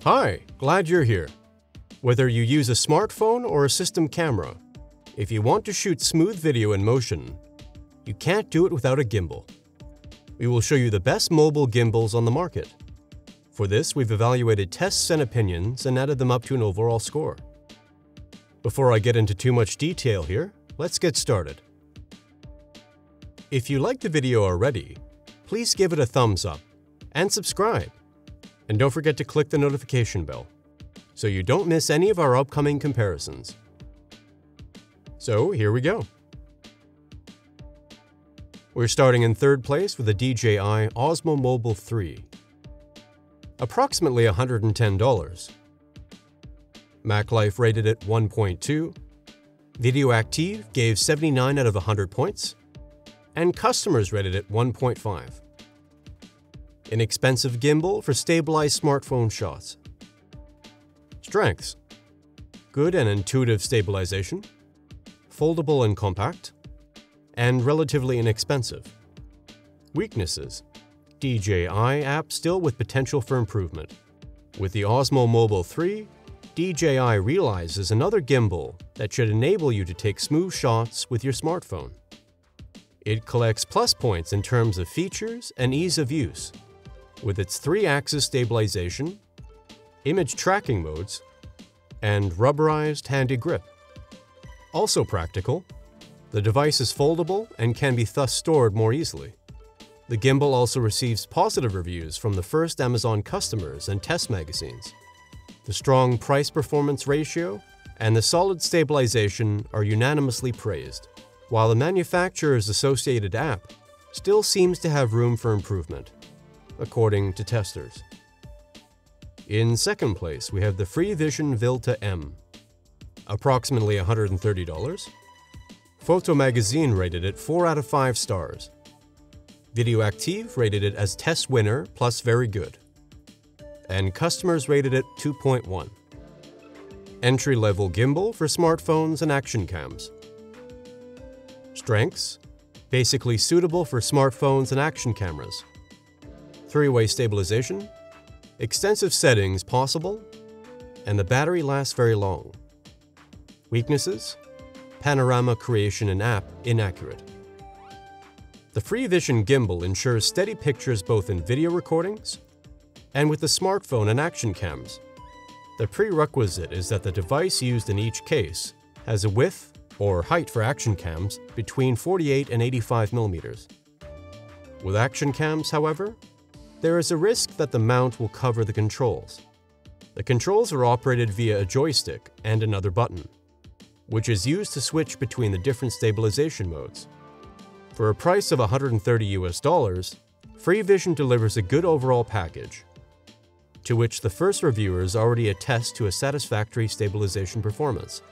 Hi, glad you're here. Whether you use a smartphone or a system camera, if you want to shoot smooth video in motion, you can't do it without a gimbal. We will show you the best mobile gimbals on the market. For this, we've evaluated tests and opinions and added them up to an overall score. Before I get into too much detail here, let's get started. If you like the video already, please give it a thumbs up and subscribe. And don't forget to click the notification bell so you don't miss any of our upcoming comparisons. So here we go. We're starting in third place with the DJI Osmo Mobile 3. Approximately $110. Mac Life rated it 1.2. Video Active gave 79 out of 100 points. And customers rated it 1.5. Inexpensive gimbal for stabilized smartphone shots. Strengths: good and intuitive stabilization, foldable and compact, and relatively inexpensive. Weaknesses: DJI app still with potential for improvement. With the Osmo Mobile 3, DJI realizes another gimbal that should enable you to take smooth shots with your smartphone. It collects plus points in terms of features and ease of use, with its 3-axis stabilization, image tracking modes, and rubberized handy grip. Also practical, the device is foldable and can be thus stored more easily. The gimbal also receives positive reviews from the first Amazon customers and test magazines. The strong price-performance ratio and the solid stabilization are unanimously praised, while the manufacturer's associated app still seems to have room for improvement, according to testers. In second place, we have the Freevision Vilta M. Approximately $130. Photo Magazine rated it 4 out of 5 stars. Video Active rated it as test winner plus very good. And customers rated it 2.1. Entry-level gimbal for smartphones and action cams. Strengths: basically suitable for smartphones and action cameras. 3-way stabilization, extensive settings possible, and the battery lasts very long. Weaknesses: panorama creation and app inaccurate. The Freevision gimbal ensures steady pictures both in video recordings and with the smartphone and action cams. The prerequisite is that the device used in each case has a width or height for action cams between 48 and 85 millimeters. With action cams, however, there is a risk that the mount will cover the controls. The controls are operated via a joystick and another button, which is used to switch between the different stabilization modes. For a price of $130, Freevision delivers a good overall package, to which the first reviewers already attest to a satisfactory stabilization performance.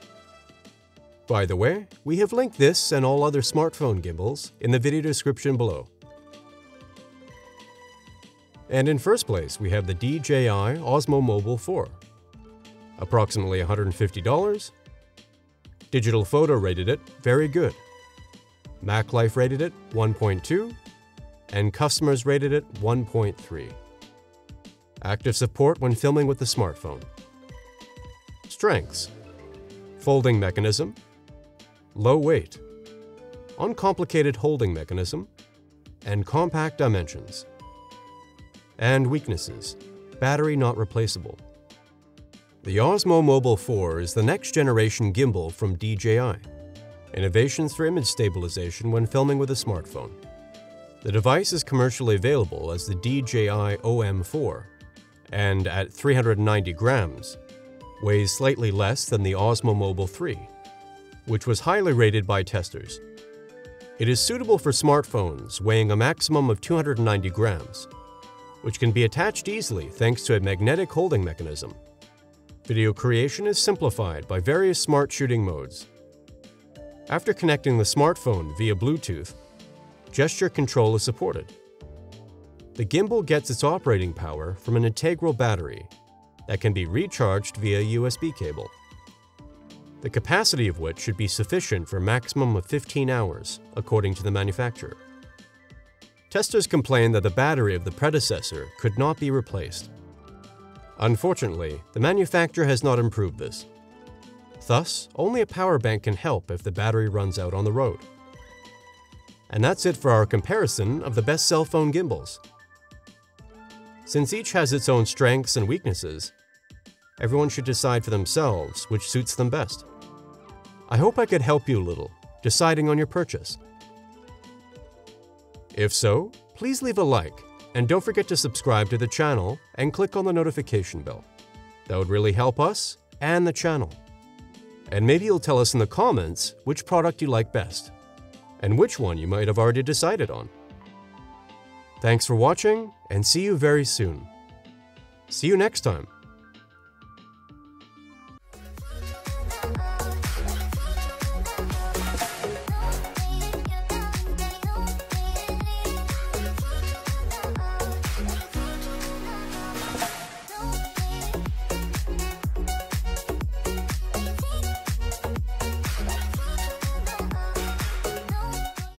By the way, we have linked this and all other smartphone gimbals in the video description below. And in first place, we have the DJI Osmo Mobile 4. Approximately $150. Digital Photo rated it very good. Mac Life rated it 1.2. And customers rated it 1.3. Active support when filming with the smartphone. Strengths: folding mechanism, low weight, uncomplicated holding mechanism, and compact dimensions. And weaknesses: battery not replaceable. The Osmo Mobile 4 is the next generation gimbal from DJI. Innovations for image stabilization when filming with a smartphone. The device is commercially available as the DJI OM4 and at 390 grams, weighs slightly less than the Osmo Mobile 3, which was highly rated by testers. It is suitable for smartphones weighing a maximum of 290 grams, which can be attached easily thanks to a magnetic holding mechanism. Video creation is simplified by various smart shooting modes. After connecting the smartphone via Bluetooth, gesture control is supported. The gimbal gets its operating power from an integral battery that can be recharged via USB cable, the capacity of which should be sufficient for a maximum of 15 hours, according to the manufacturer. Testers complained that the battery of the predecessor could not be replaced. Unfortunately, the manufacturer has not improved this. Thus, only a power bank can help if the battery runs out on the road. And that's it for our comparison of the best cell phone gimbals. Since each has its own strengths and weaknesses, everyone should decide for themselves which suits them best. I hope I could help you a little, deciding on your purchase. If so, please leave a like, and don't forget to subscribe to the channel and click on the notification bell. That would really help us and the channel. And maybe you'll tell us in the comments which product you like best, and which one you might have already decided on. Thanks for watching, and see you very soon. See you next time.